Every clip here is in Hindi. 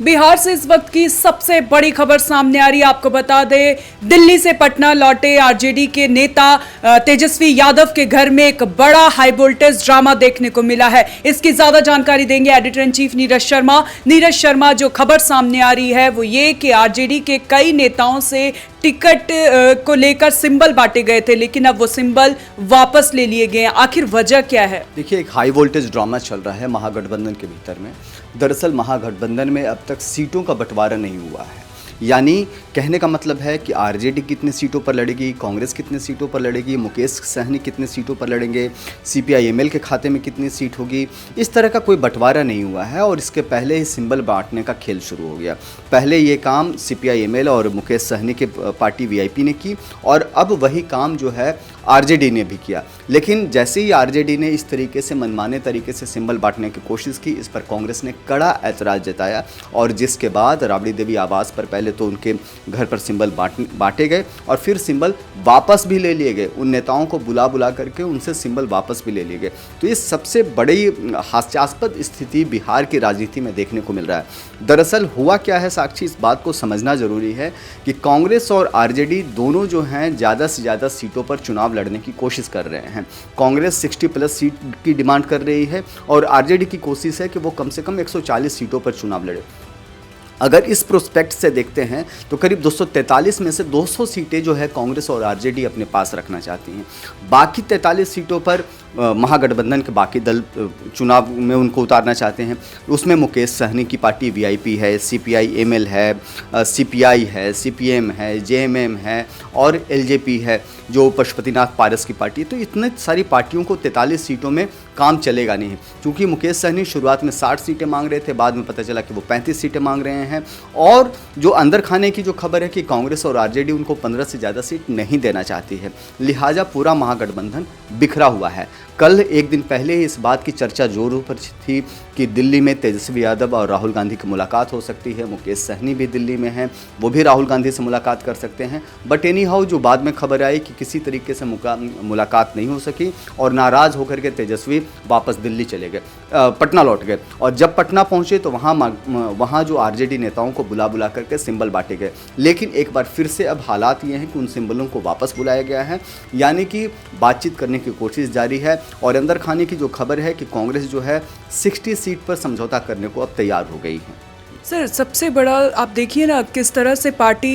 बिहार से इस वक्त की सबसे बड़ी खबर सामने आ रही है। आपको बता दें, दिल्ली से पटना लौटे आरजेडी के नेता तेजस्वी यादव के घर में एक बड़ा हाई वोल्टेज ड्रामा देखने को मिला है। इसकी ज्यादा जानकारी देंगे editor in chief Neeraj Sharma. Neeraj Sharma, जो खबर सामने आ रही है वो ये कि आरजेडी के कई नेताओं से टिकट को लेकर सिंबल बांटे गए थे, लेकिन अब वो सिंबल वापस ले लिए गए हैं। आखिर वजह क्या है? देखिए, एक हाई वोल्टेज ड्रामा चल रहा है महागठबंधन के भीतर में। दरअसल महागठबंधन में अब तक सीटों का बंटवारा नहीं हुआ है। यानी कहने का मतलब है कि आरजेडी कितने सीटों पर लड़ेगी, कांग्रेस कितने सीटों पर लड़ेगी, मुकेश सहनी कितने सीटों पर लड़ेंगे, सीपीआई-एमएल के खाते में कितनी सीट होगी, इस तरह का कोई बंटवारा नहीं हुआ है। और इसके पहले ही सिंबल बांटने का खेल शुरू हो गया। पहले ये काम सीपीआई-एमएल और मुकेश सहनी के पार्टी वीआईपी ने की, और अब वही काम जो है आरजेडी ने भी किया। लेकिन जैसे ही आरजेडी ने इस तरीके से मनमाने तरीके से सिंबल बांटने की कोशिश की, इस पर कांग्रेस ने कड़ा ऐतराज़ जताया, और जिसके बाद राबड़ी देवी आवास पर पहले तो उनके घर पर सिंबल बांटे गए और फिर सिंबल वापस भी ले लिए गए। उन नेताओं को बुला करके उनसे सिंबल वापस भी ले लिए गए। तो ये सबसे बड़ी हास्यास्पद स्थिति बिहार की राजनीति में देखने को मिल रहा है। दरअसल हुआ क्या है साक्षी, इस बात को समझना जरूरी है कि कांग्रेस और आरजेडी दोनों जो हैं ज़्यादा से ज़्यादा सीटों पर चुनाव लड़ने की कोशिश कर रहे हैं। कांग्रेस 60+ सीट की डिमांड कर रही है और आरजेडी की कोशिश है कि वो कम से कम 140 सीटों पर चुनाव लड़े। अगर इस प्रोस्पेक्ट से देखते हैं तो करीब 243 में से 200 सीटें जो है कांग्रेस और आरजेडी अपने पास रखना चाहती हैं। बाकी 43 सीटों पर महागठबंधन के बाकी दल चुनाव में उनको उतारना चाहते हैं। उसमें मुकेश सहनी की पार्टी वीआईपी है, सीपीआई-एमएल है, सीपीआई है, सीपीएम है, जेएमएम है और एलजेपी है जो पशुपतिनाथ पारस की पार्टी है। तो इतने सारी पार्टियों को 43 सीटों में काम चलेगा नहीं, क्योंकि मुकेश सहनी शुरुआत में 60 सीटें मांग रहे थे, बाद में पता चला कि वो 35 सीटें मांग रहे हैं। और जो अंदर खाने की जो खबर है कि कांग्रेस और आरजेडी उनको 15 से ज़्यादा सीट नहीं देना चाहती है, लिहाजा पूरा महागठबंधन बिखरा हुआ है। कल एक दिन पहले ही इस बात की चर्चा जोरों पर थी कि दिल्ली में तेजस्वी यादव और राहुल गांधी की मुलाकात हो सकती है। मुकेश सहनी भी दिल्ली में हैं, वो भी राहुल गांधी से मुलाकात कर सकते हैं। बट एनी हाउ जो बाद में खबर आई कि किसी तरीके से मुलाकात नहीं हो सकी और नाराज़ होकर के तेजस्वी वापस दिल्ली चले गए, पटना लौट गए। और जब पटना पहुँचे तो वहाँ जो आरजेडी नेताओं को बुला करके सिंबल बांटे गए। लेकिन एक बार फिर से अब हालात ये हैं कि उन सिंबलों को वापस बुलाया गया है, यानी कि बातचीत करने की कोशिश जारी है। और अंदर खाने की जो खबर है कि कांग्रेस जो है 60 सीट पर समझौता करने को अब तैयार हो गई है। सर, सबसे बड़ा आप देखिए ना किस तरह से पार्टी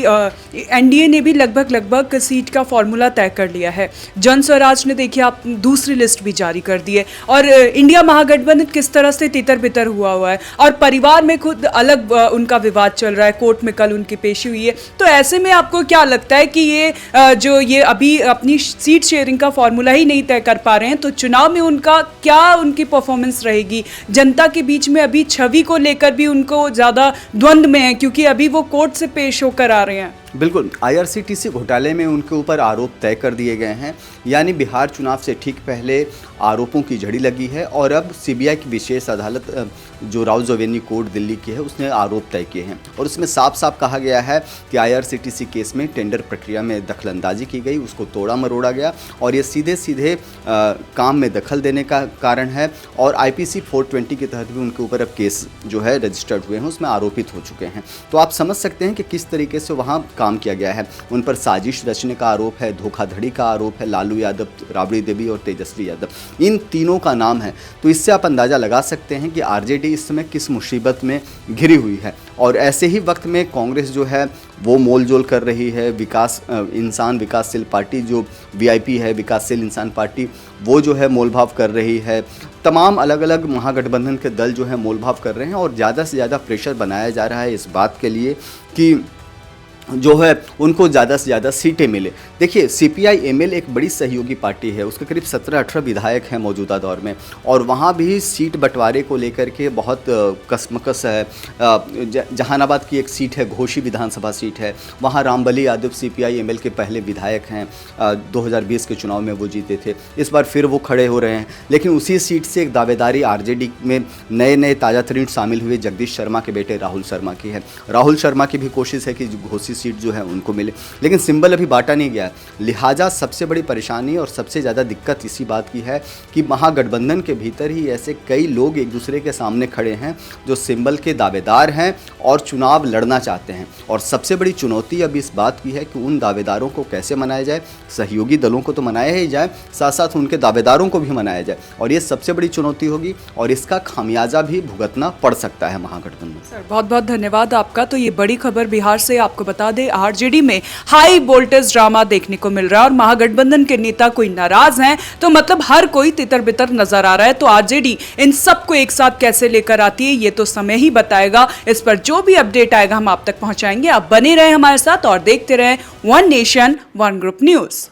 एनडीए ने भी लगभग सीट का फॉर्मूला तय कर लिया है। जन स्वराज ने देखिए आप दूसरी लिस्ट भी जारी कर दी है, और इंडिया महागठबंधन किस तरह से तितर बितर हुआ है, और परिवार में खुद अलग उनका विवाद चल रहा है। कोर्ट में कल उनकी पेशी हुई है। तो ऐसे में आपको क्या लगता है कि ये अभी अपनी सीट शेयरिंग का फॉर्मूला ही नहीं तय कर पा रहे हैं, तो चुनाव में उनकी परफॉर्मेंस रहेगी? जनता के बीच में अभी छवि को लेकर भी उनको ज़्यादा द्वंद्व में है, क्योंकि अभी वो कोर्ट से पेश होकर आ रहे हैं। बिल्कुल, आईआरसीटीसी घोटाले में उनके ऊपर आरोप तय कर दिए गए हैं। यानी बिहार चुनाव से ठीक पहले आरोपों की झड़ी लगी है, और अब सीबीआई की विशेष अदालत जो राउज एवेन्यू कोर्ट दिल्ली की है उसने आरोप तय किए हैं। और उसमें साफ साफ कहा गया है कि आईआरसीटीसी केस में टेंडर प्रक्रिया में दखलंदाजी की गई, उसको तोड़ा मरोड़ा गया, और ये सीधे सीधे काम में दखल देने का कारण है। और आईपीसी 420 के तहत भी उनके ऊपर अब केस जो है रजिस्टर्ड हुए हैं, उसमें आरोपित हो चुके हैं। तो आप समझ सकते हैं कि किस तरीके से वहाँ काम किया गया है। उन पर साजिश रचने का आरोप है, धोखाधड़ी का आरोप है। लालू यादव, राबड़ी देवी और तेजस्वी यादव, इन तीनों का नाम है। तो इससे आप अंदाज़ा लगा सकते हैं कि आरजेडी इस समय किस मुसीबत में घिरी हुई है। और ऐसे ही वक्त में कांग्रेस जो है वो मोलजोल कर रही है। इंसान विकासशील पार्टी जो वीआईपी है, विकासशील इंसान पार्टी, वो जो है मोलभाव कर रही है। तमाम अलग अलग महागठबंधन के दल जो है मोलभाव कर रहे हैं, और ज़्यादा से ज़्यादा प्रेशर बनाया जा रहा है इस बात के लिए कि जो है उनको ज़्यादा से ज़्यादा सीटें मिले। देखिए, सीपीआई-एमएल एक बड़ी सहयोगी पार्टी है, उसके करीब 17-18 विधायक हैं मौजूदा दौर में, और वहाँ भी सीट बंटवारे को लेकर के बहुत कसमकस है। जहानाबाद की एक सीट है, घोसी विधानसभा सीट है, वहाँ रामबली यादव सीपीआई-एमएल के पहले विधायक हैं, 2020 के चुनाव में वो जीते थे। इस बार फिर वो खड़े हो रहे हैं, लेकिन उसी सीट से एक दावेदारी आरजेडी में नए ताज़ा तरीन शामिल हुए जगदीश शर्मा के बेटे राहुल शर्मा की है। राहुल शर्मा की भी कोशिश है कि घोसी सीट जो है उनको मिले, लेकिन सिंबल अभी बांटा नहीं गया है। लिहाजा सबसे बड़ी परेशानी और सबसे ज़्यादा दिक्कत इसी बात की है कि महागठबंधन के भीतर ही ऐसे कई लोग एक दूसरे के सामने खड़े हैं जो सिंबल के दावेदार हैं और चुनाव लड़ना चाहते हैं। और सबसे बड़ी चुनौती अब इस बात की है कि उन दावेदारों को कैसे मनाया जाए। सहयोगी दलों को तो मनाया ही जाए, साथ साथ उनके दावेदारों को भी मनाया जाए, और ये सबसे बड़ी चुनौती होगी और इसका खामियाजा भी भुगतना पड़ सकता है महागठबंधन। सर बहुत बहुत धन्यवाद आपका। तो ये बड़ी खबर बिहार से आपको बता दें, आरजेडी में हाई वोल्टेज ड्रामा देखने को मिल रहा है और महागठबंधन के नेता कोई नाराज हैं तो मतलब हर कोई तितर बितर नजर आ रहा है। तो आरजेडी इन सबको एक साथ कैसे लेकर आती है ये तो समय ही बताएगा। इस पर जो भी अपडेट आएगा हम आप तक पहुंचाएंगे। आप बने रहे हमारे साथ और देखते रहे one nation one group news.